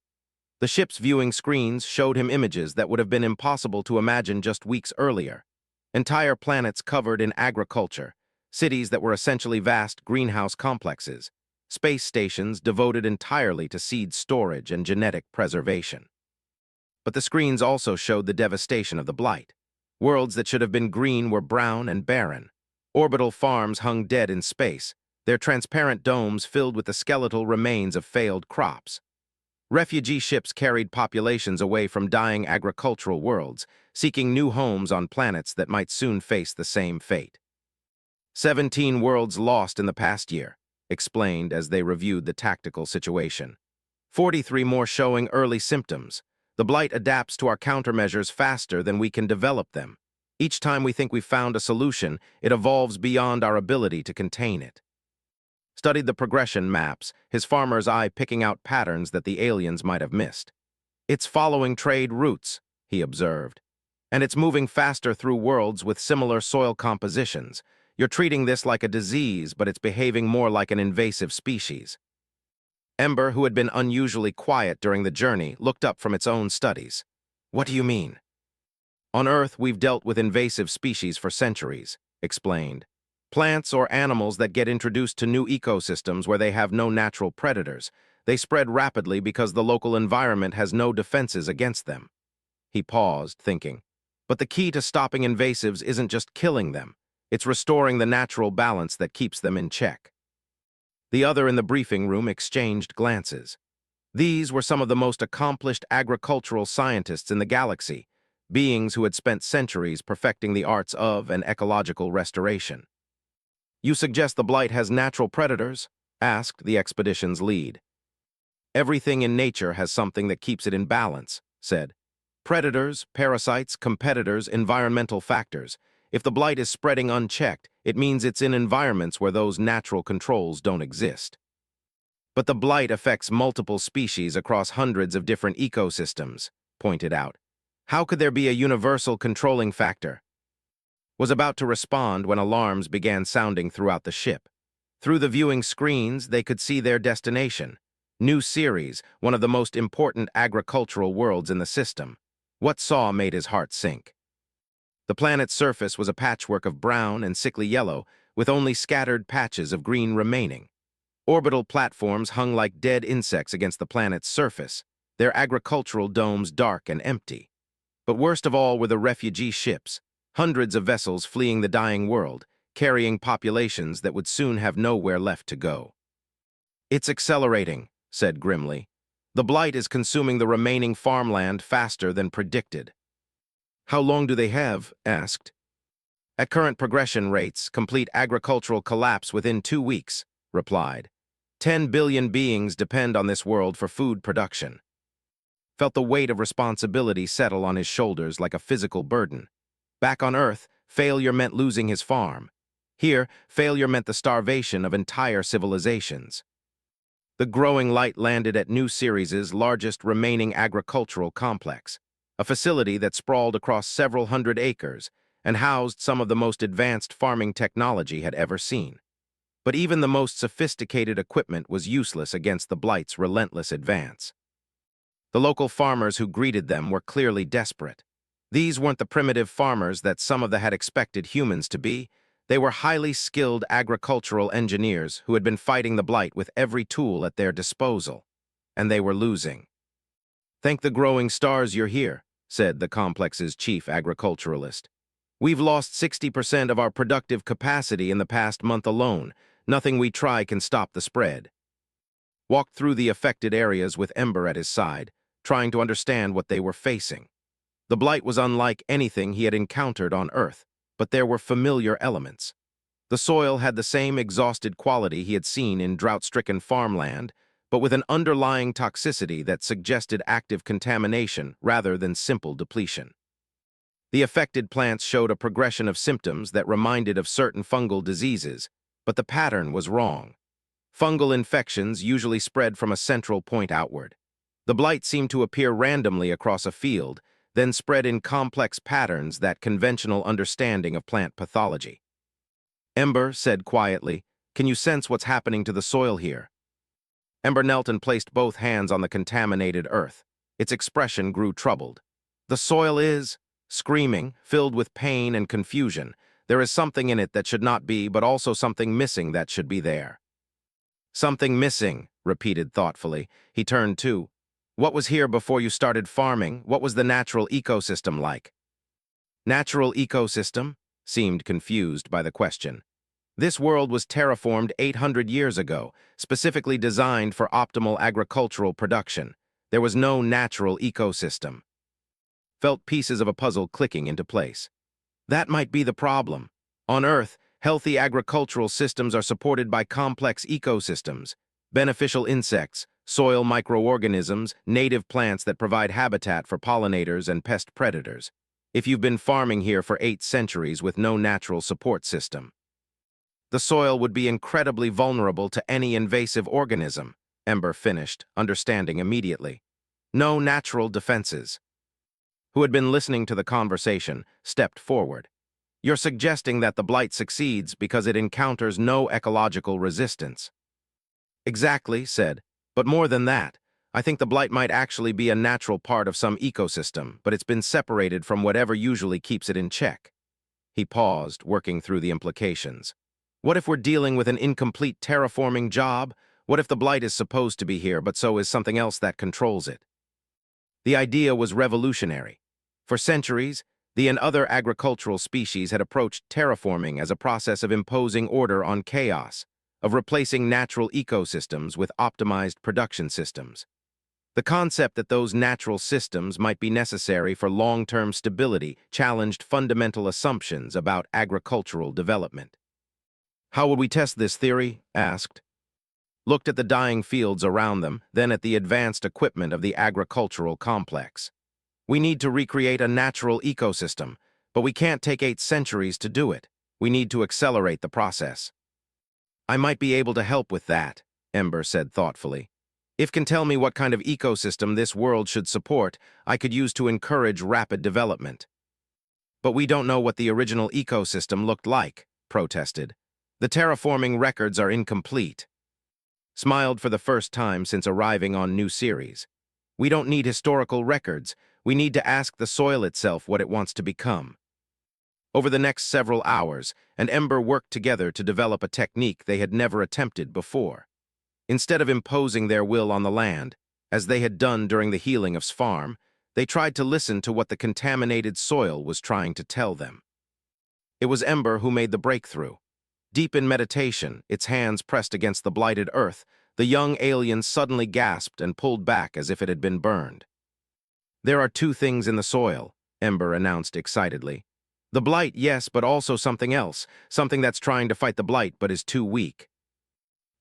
The ship's viewing screens showed him images that would have been impossible to imagine just weeks earlier. Entire planets covered in agriculture, cities that were essentially vast greenhouse complexes, space stations devoted entirely to seed storage and genetic preservation. But the screens also showed the devastation of the blight. Worlds that should have been green were brown and barren. Orbital farms hung dead in space, their transparent domes filled with the skeletal remains of failed crops. Refugee ships carried populations away from dying agricultural worlds, seeking new homes on planets that might soon face the same fate. 17 worlds lost in the past year, explained as they reviewed the tactical situation. 43 more showing early symptoms. The blight adapts to our countermeasures faster than we can develop them. Each time we think we've found a solution, it evolves beyond our ability to contain it. Studied the progression maps, his farmer's eye picking out patterns that the aliens might have missed. It's following trade routes, he observed. And it's moving faster through worlds with similar soil compositions. You're treating this like a disease, but it's behaving more like an invasive species. Ember, who had been unusually quiet during the journey, looked up from its own studies. What do you mean? On Earth, we've dealt with invasive species for centuries, explained. Plants or animals that get introduced to new ecosystems where they have no natural predators. They spread rapidly because the local environment has no defenses against them. He paused, thinking. But the key to stopping invasives isn't just killing them. It's restoring the natural balance that keeps them in check. The other in the briefing room exchanged glances. These were some of the most accomplished agricultural scientists in the galaxy, beings who had spent centuries perfecting the arts of and ecological restoration. You suggest the blight has natural predators? Asked the expedition's lead. Everything in nature has something that keeps it in balance, said. Predators, parasites, competitors, environmental factors. If the blight is spreading unchecked, it means it's in environments where those natural controls don't exist. But the blight affects multiple species across hundreds of different ecosystems, pointed out. How could there be a universal controlling factor? Was about to respond when alarms began sounding throughout the ship. Through the viewing screens, they could see their destination. New Ceres, one of the most important agricultural worlds in the system. What saw made his heart sink. The planet's surface was a patchwork of brown and sickly yellow, with only scattered patches of green remaining. Orbital platforms hung like dead insects against the planet's surface, their agricultural domes dark and empty. But worst of all were the refugee ships, hundreds of vessels fleeing the dying world, carrying populations that would soon have nowhere left to go. It's accelerating, said grimly. The blight is consuming the remaining farmland faster than predicted. How long do they have? Asked. At current progression rates, complete agricultural collapse within 2 weeks, replied. 10 billion beings depend on this world for food production. Felt the weight of responsibility settle on his shoulders like a physical burden. Back on Earth, failure meant losing his farm. Here, failure meant the starvation of entire civilizations. The Growing Light landed at New Ceres' largest remaining agricultural complex, a facility that sprawled across several hundred acres and housed some of the most advanced farming technology had ever seen. But even the most sophisticated equipment was useless against the blight's relentless advance. The local farmers who greeted them were clearly desperate. These weren't the primitive farmers that some of them had expected humans to be. They were highly skilled agricultural engineers who had been fighting the blight with every tool at their disposal. And they were losing. "Thank the growing stars you're here," said the complex's chief agriculturalist. "We've lost 60% of our productive capacity in the past month alone. Nothing we try can stop the spread." Walked through the affected areas with Ember at his side, trying to understand what they were facing. The blight was unlike anything he had encountered on Earth, but there were familiar elements. The soil had the same exhausted quality he had seen in drought-stricken farmland, but with an underlying toxicity that suggested active contamination rather than simple depletion. The affected plants showed a progression of symptoms that reminded of certain fungal diseases, but the pattern was wrong. Fungal infections usually spread from a central point outward. The blight seemed to appear randomly across a field, then spread in complex patterns that conventional understanding of plant pathology. Ember said quietly, "Can you sense what's happening to the soil here?" Ember knelt and placed both hands on the contaminated earth. Its expression grew troubled. "The soil is," screaming, filled with pain and confusion. "There is something in it that should not be, but also something missing that should be there." "Something missing," repeated thoughtfully. He turned to, "What was here before you started farming? What was the natural ecosystem like?" "Natural ecosystem?" Seemed confused by the question. "This world was terraformed 800 years ago, specifically designed for optimal agricultural production. There was no natural ecosystem." Felt pieces of a puzzle clicking into place. That might be the problem. On Earth, healthy agricultural systems are supported by complex ecosystems, beneficial insects, soil microorganisms, native plants that provide habitat for pollinators and pest predators. If you've been farming here for 8 centuries with no natural support system, the soil would be incredibly vulnerable to any invasive organism, Ember finished, understanding immediately. No natural defenses. Who had been listening to the conversation, stepped forward. "You're suggesting that the blight succeeds because it encounters no ecological resistance." "Exactly," said. "But more than that, I think the blight might actually be a natural part of some ecosystem, but it's been separated from whatever usually keeps it in check." He paused, working through the implications. "What if we're dealing with an incomplete terraforming job? What if the blight is supposed to be here, but so is something else that controls it?" The idea was revolutionary. For centuries, the and other agricultural species had approached terraforming as a process of imposing order on chaos, of replacing natural ecosystems with optimized production systems. The concept that those natural systems might be necessary for long-term stability challenged fundamental assumptions about agricultural development. "How would we test this theory?" asked. Looked at the dying fields around them, then at the advanced equipment of the agricultural complex. "We need to recreate a natural ecosystem, but we can't take 8 centuries to do it. We need to accelerate the process." "I might be able to help with that," Ember said thoughtfully. "If can tell me what kind of ecosystem this world should support, I could use to encourage rapid development." "But we don't know what the original ecosystem looked like," protested. "The terraforming records are incomplete." Smiled for the first time since arriving on new series. "We don't need historical records. We need to ask the soil itself what it wants to become." Over the next several hours, and Ember worked together to develop a technique they had never attempted before. Instead of imposing their will on the land, as they had done during the healing of Sfarm, they tried to listen to what the contaminated soil was trying to tell them. It was Ember who made the breakthrough. Deep in meditation, its hands pressed against the blighted earth, the young alien suddenly gasped and pulled back as if it had been burned. "There are 2 things in the soil," Ember announced excitedly. "The blight, yes, but also something else, something that's trying to fight the blight but is too weak."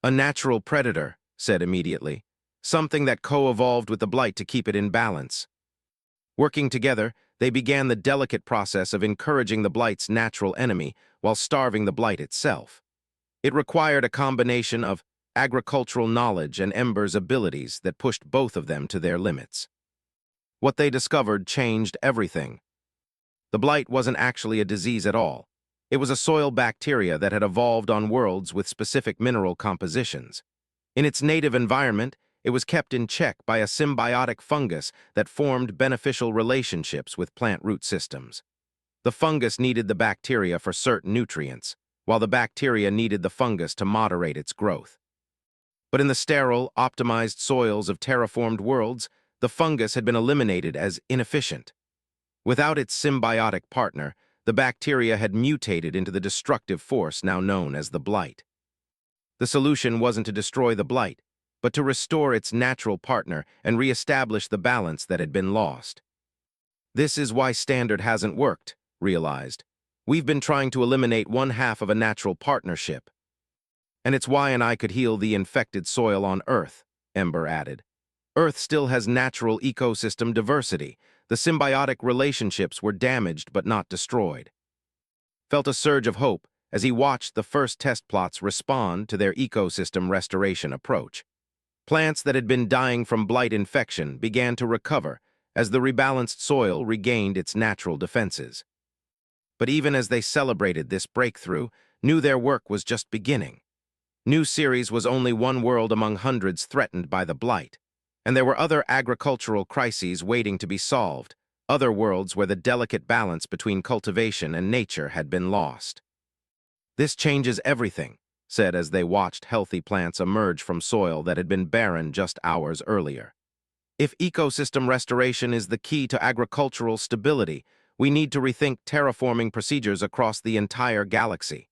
"A natural predator," said immediately. "Something that co-evolved with the blight to keep it in balance." Working together, they began the delicate process of encouraging the blight's natural enemy while starving the blight itself. It required a combination of agricultural knowledge and Ember's abilities that pushed both of them to their limits. What they discovered changed everything. The blight wasn't actually a disease at all. It was a soil bacteria that had evolved on worlds with specific mineral compositions. In its native environment, it was kept in check by a symbiotic fungus that formed beneficial relationships with plant root systems. The fungus needed the bacteria for certain nutrients, while the bacteria needed the fungus to moderate its growth. But in the sterile, optimized soils of terraformed worlds, the fungus had been eliminated as inefficient. Without its symbiotic partner, the bacteria had mutated into the destructive force now known as the blight. The solution wasn't to destroy the blight, but to restore its natural partner and re-establish the balance that had been lost. This is why Standard hasn't worked, realized. We've been trying to eliminate one half of a natural partnership. And it's why I could heal the infected soil on Earth, Ember added. Earth still has natural ecosystem diversity. The symbiotic relationships were damaged but not destroyed. Felt a surge of hope as he watched the first test plots respond to their ecosystem restoration approach. Plants that had been dying from blight infection began to recover as the rebalanced soil regained its natural defenses. But even as they celebrated this breakthrough, knew their work was just beginning. New Ceres was only one world among hundreds threatened by the blight, and there were other agricultural crises waiting to be solved, other worlds where the delicate balance between cultivation and nature had been lost. This changes everything, said as they watched healthy plants emerge from soil that had been barren just hours earlier. If ecosystem restoration is the key to agricultural stability, we need to rethink terraforming procedures across the entire galaxy.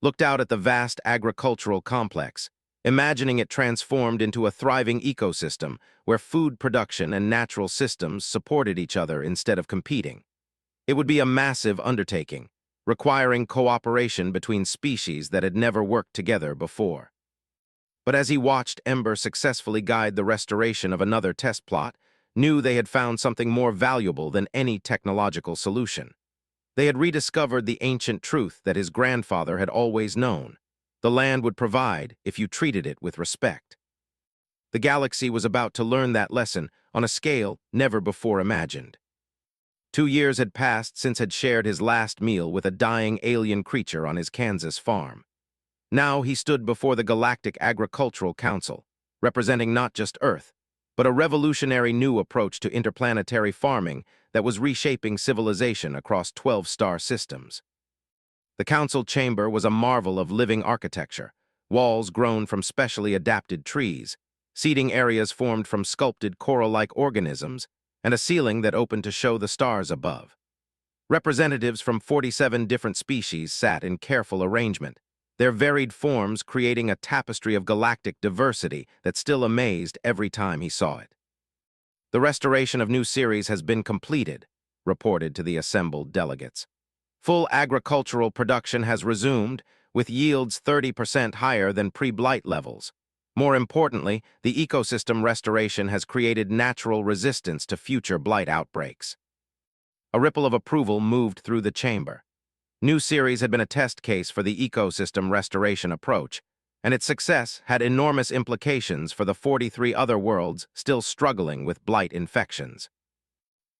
Looked out at the vast agricultural complex, imagining it transformed into a thriving ecosystem where food production and natural systems supported each other instead of competing. It would be a massive undertaking, requiring cooperation between species that had never worked together before. But as he watched Ember successfully guide the restoration of another test plot, knew they had found something more valuable than any technological solution. They had rediscovered the ancient truth that his grandfather had always known. The land would provide if you treated it with respect. The galaxy was about to learn that lesson on a scale never before imagined. 2 years had passed since had shared his last meal with a dying alien creature on his Kansas farm. Now he stood before the Galactic Agricultural Council, representing not just Earth, but a revolutionary new approach to interplanetary farming that was reshaping civilization across 12 star systems. The council chamber was a marvel of living architecture, walls grown from specially adapted trees, seating areas formed from sculpted coral-like organisms, and a ceiling that opened to show the stars above. Representatives from 47 different species sat in careful arrangement, their varied forms creating a tapestry of galactic diversity that still amazed every time he saw it. The restoration of New Ceres has been completed, reported to the assembled delegates. Full agricultural production has resumed, with yields 30% higher than pre-blight levels. More importantly, the ecosystem restoration has created natural resistance to future blight outbreaks. A ripple of approval moved through the chamber. New Ceres had been a test case for the ecosystem restoration approach, and its success had enormous implications for the 43 other worlds still struggling with blight infections.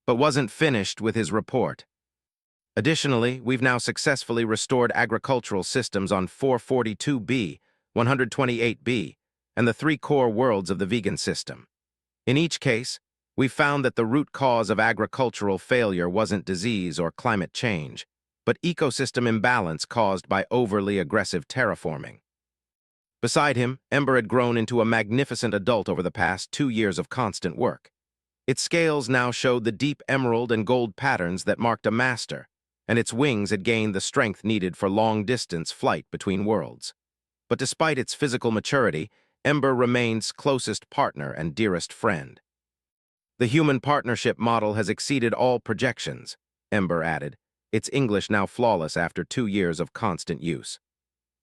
But wasn't finished with his report. Additionally, we've now successfully restored agricultural systems on 442b, 128b, and the 3 core worlds of the vegan system. In each case, we found that the root cause of agricultural failure wasn't disease or climate change, but ecosystem imbalance caused by overly aggressive terraforming. Beside him, Ember had grown into a magnificent adult over the past 2 years of constant work. Its scales now showed the deep emerald and gold patterns that marked a master, and its wings had gained the strength needed for long-distance flight between worlds. But despite its physical maturity, Ember remains closest partner and dearest friend. The human partnership model has exceeded all projections, Ember added, its English now flawless after 2 years of constant use.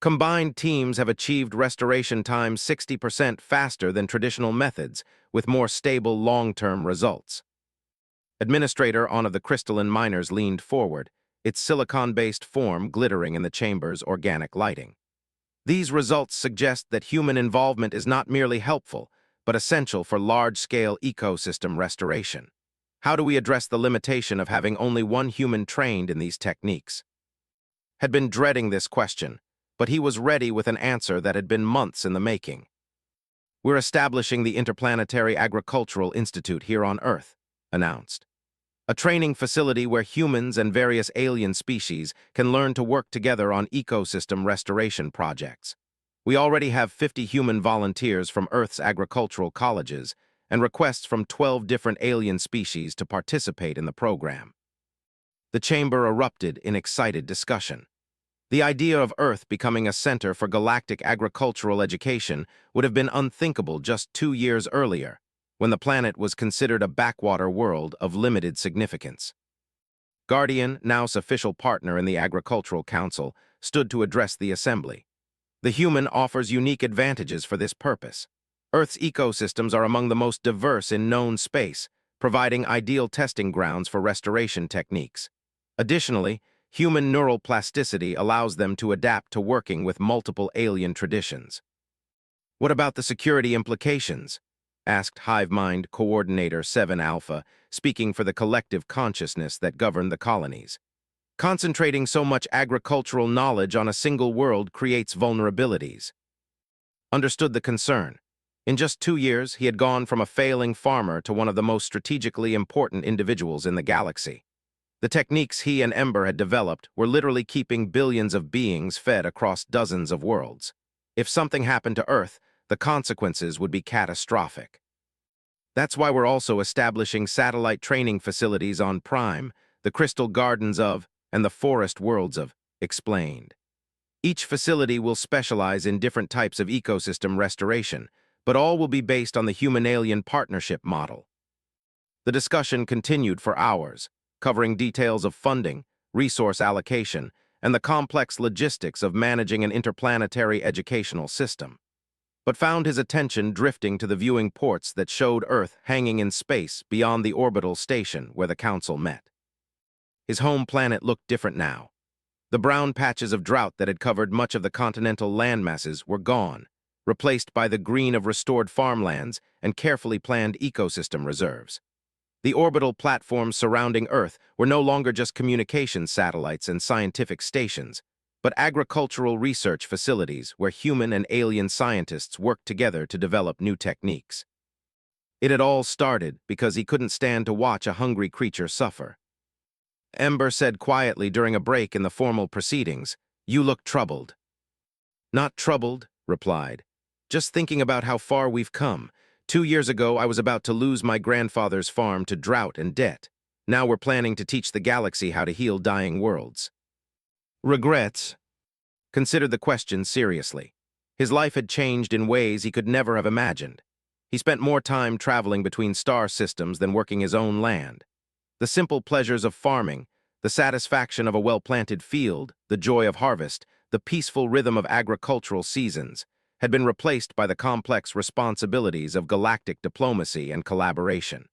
Combined teams have achieved restoration time 60% faster than traditional methods, with more stable long-term results. Administrator one of the crystalline miners leaned forward, its silicon-based form glittering in the chamber's organic lighting. These results suggest that human involvement is not merely helpful, but essential for large-scale ecosystem restoration. How do we address the limitation of having only one human trained in these techniques? Had been dreading this question, but he was ready with an answer that had been months in the making. "We're establishing the Interplanetary Agricultural Institute here on Earth," announced. "A training facility where humans and various alien species can learn to work together on ecosystem restoration projects. We already have 50 human volunteers from Earth's agricultural colleges and requests from 12 different alien species to participate in the program." The chamber erupted in excited discussion. The idea of Earth becoming a center for galactic agricultural education would have been unthinkable just 2 years earlier, when the planet was considered a backwater world of limited significance. Guardian, Now's official partner in the Agricultural Council, stood to address the assembly. "The human offers unique advantages for this purpose. Earth's ecosystems are among the most diverse in known space, providing ideal testing grounds for restoration techniques. Additionally, human neural plasticity allows them to adapt to working with multiple alien traditions." "What about the security implications?" asked HiveMind Coordinator 7 Alpha, speaking for the collective consciousness that governed the colonies. "Concentrating so much agricultural knowledge on a single world creates vulnerabilities." Understood the concern. In just 2 years, he had gone from a failing farmer to one of the most strategically important individuals in the galaxy. The techniques he and Ember had developed were literally keeping billions of beings fed across dozens of worlds. If something happened to Earth, the consequences would be catastrophic. "That's why we're also establishing satellite training facilities on Prime, the Crystal Gardens of, and the Forest Worlds of," explained. "Each facility will specialize in different types of ecosystem restoration, but all will be based on the human-alien partnership model." The discussion continued for hours, covering details of funding, resource allocation, and the complex logistics of managing an interplanetary educational system, but found his attention drifting to the viewing ports that showed Earth hanging in space beyond the orbital station where the Council met. His home planet looked different now. The brown patches of drought that had covered much of the continental landmasses were gone, replaced by the green of restored farmlands and carefully planned ecosystem reserves. The orbital platforms surrounding Earth were no longer just communications satellites and scientific stations, but agricultural research facilities where human and alien scientists worked together to develop new techniques. It had all started because he couldn't stand to watch a hungry creature suffer. Ember said quietly during a break in the formal proceedings, "You look troubled." "Not troubled," replied. "Just thinking about how far we've come. 2 years ago, I was about to lose my grandfather's farm to drought and debt. Now we're planning to teach the galaxy how to heal dying worlds." Regrets? Considered the question seriously. His life had changed in ways he could never have imagined. He spent more time traveling between star systems than working his own land. The simple pleasures of farming, the satisfaction of a well-planted field, the joy of harvest, the peaceful rhythm of agricultural seasons, had been replaced by the complex responsibilities of galactic diplomacy and collaboration.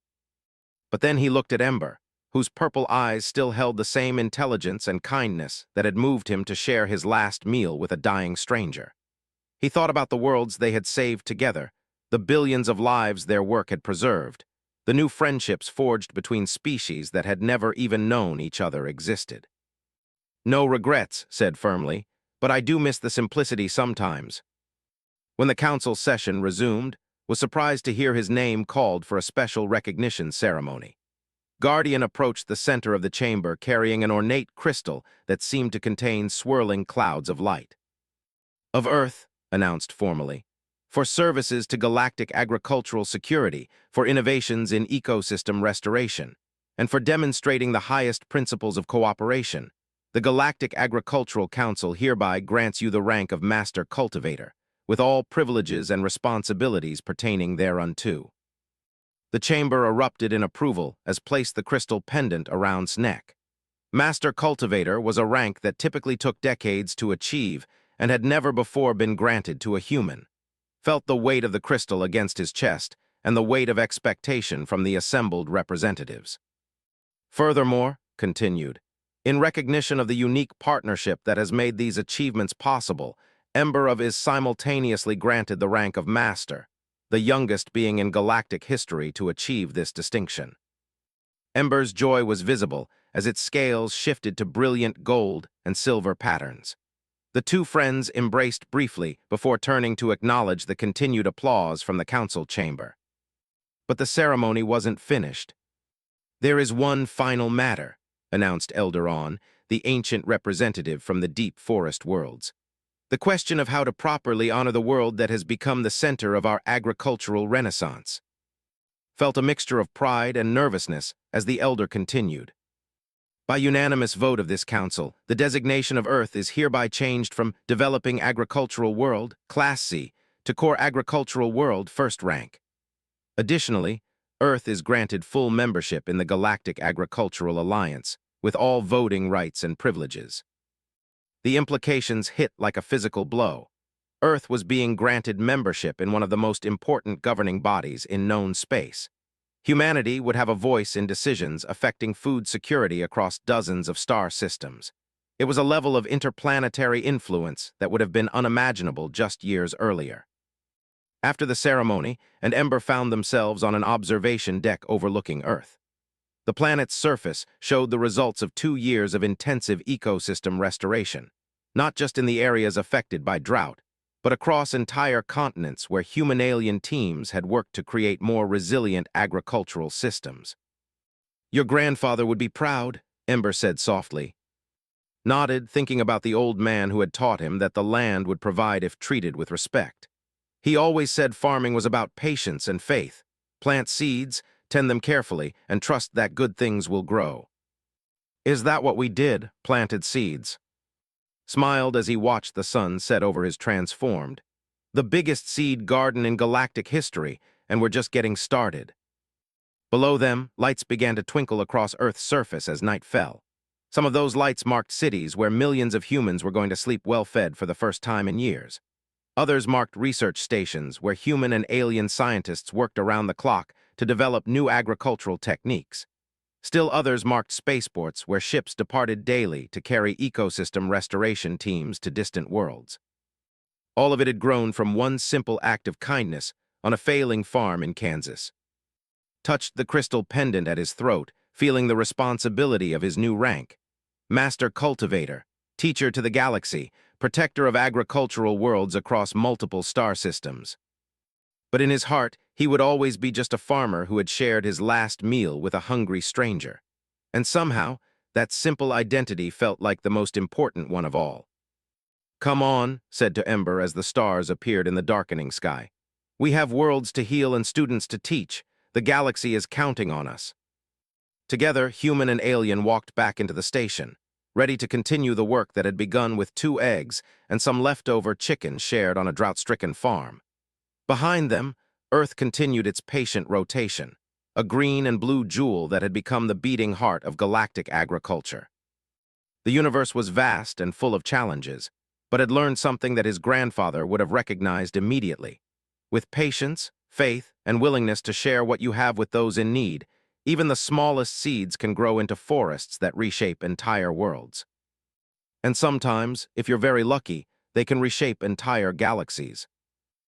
But then he looked at Ember, whose purple eyes still held the same intelligence and kindness that had moved him to share his last meal with a dying stranger. He thought about the worlds they had saved together, the billions of lives their work had preserved, the new friendships forged between species that had never even known each other existed. "No regrets," said firmly, "but I do miss the simplicity sometimes." When the council session resumed, was surprised to hear his name called for a special recognition ceremony. Guardian approached the center of the chamber carrying an ornate crystal that seemed to contain swirling clouds of light. "Of Earth," announced formally, "for services to galactic agricultural security, for innovations in ecosystem restoration, and for demonstrating the highest principles of cooperation, the Galactic Agricultural Council hereby grants you the rank of Master Cultivator, with all privileges and responsibilities pertaining thereunto." The chamber erupted in approval as placed the crystal pendant around's neck. Master Cultivator was a rank that typically took decades to achieve and had never before been granted to a human. Felt the weight of the crystal against his chest and the weight of expectation from the assembled representatives. "Furthermore," continued, "in recognition of the unique partnership that has made these achievements possible, Ember of is simultaneously granted the rank of Master, the youngest being in galactic history to achieve this distinction." Ember's joy was visible as its scales shifted to brilliant gold and silver patterns. The two friends embraced briefly before turning to acknowledge the continued applause from the council chamber. But the ceremony wasn't finished. "There is one final matter," announced Elderon, the ancient representative from the deep forest worlds. "The question of how to properly honor the world that has become the center of our agricultural renaissance." Felt a mixture of pride and nervousness as the elder continued. "By unanimous vote of this council, the designation of Earth is hereby changed from Developing Agricultural World, Class C, to Core Agricultural World, First Rank. Additionally, Earth is granted full membership in the Galactic Agricultural Alliance, with all voting rights and privileges." The implications hit like a physical blow. Earth was being granted membership in one of the most important governing bodies in known space. Humanity would have a voice in decisions affecting food security across dozens of star systems. It was a level of interplanetary influence that would have been unimaginable just years earlier. After the ceremony, and Ember found themselves on an observation deck overlooking Earth. The planet's surface showed the results of 2 years of intensive ecosystem restoration, not just in the areas affected by drought, but across entire continents where human-alien teams had worked to create more resilient agricultural systems. "Your grandfather would be proud," Ember said softly. Nodded, thinking about the old man who had taught him that the land would provide if treated with respect. He always said farming was about patience and faith. Plant seeds, tend them carefully, and trust that good things will grow. "Is that what we did, planted seeds?" Smiled as he watched the sun set over his transformed. "The biggest seed garden in galactic history, and we're just getting started." Below them, lights began to twinkle across Earth's surface as night fell. Some of those lights marked cities where millions of humans were going to sleep well-fed for the first time in years. Others marked research stations where human and alien scientists worked around the clock to develop new agricultural techniques. Still others marked spaceports where ships departed daily to carry ecosystem restoration teams to distant worlds. All of it had grown from one simple act of kindness on a failing farm in Kansas. Touched the crystal pendant at his throat, feeling the responsibility of his new rank. Master Cultivator, Teacher to the Galaxy, Protector of agricultural worlds across multiple star systems. But in his heart, he would always be just a farmer who had shared his last meal with a hungry stranger. And somehow, that simple identity felt like the most important one of all. "Come on," said to Ember as the stars appeared in the darkening sky. "We have worlds to heal and students to teach. The galaxy is counting on us." Together, human and alien walked back into the station, ready to continue the work that had begun with 2 eggs and some leftover chicken shared on a drought-stricken farm. Behind them, Earth continued its patient rotation, a green and blue jewel that had become the beating heart of galactic agriculture. The universe was vast and full of challenges, but had learned something that his grandfather would have recognized immediately. With patience, faith, and willingness to share what you have with those in need, even the smallest seeds can grow into forests that reshape entire worlds. And sometimes, if you're very lucky, they can reshape entire galaxies.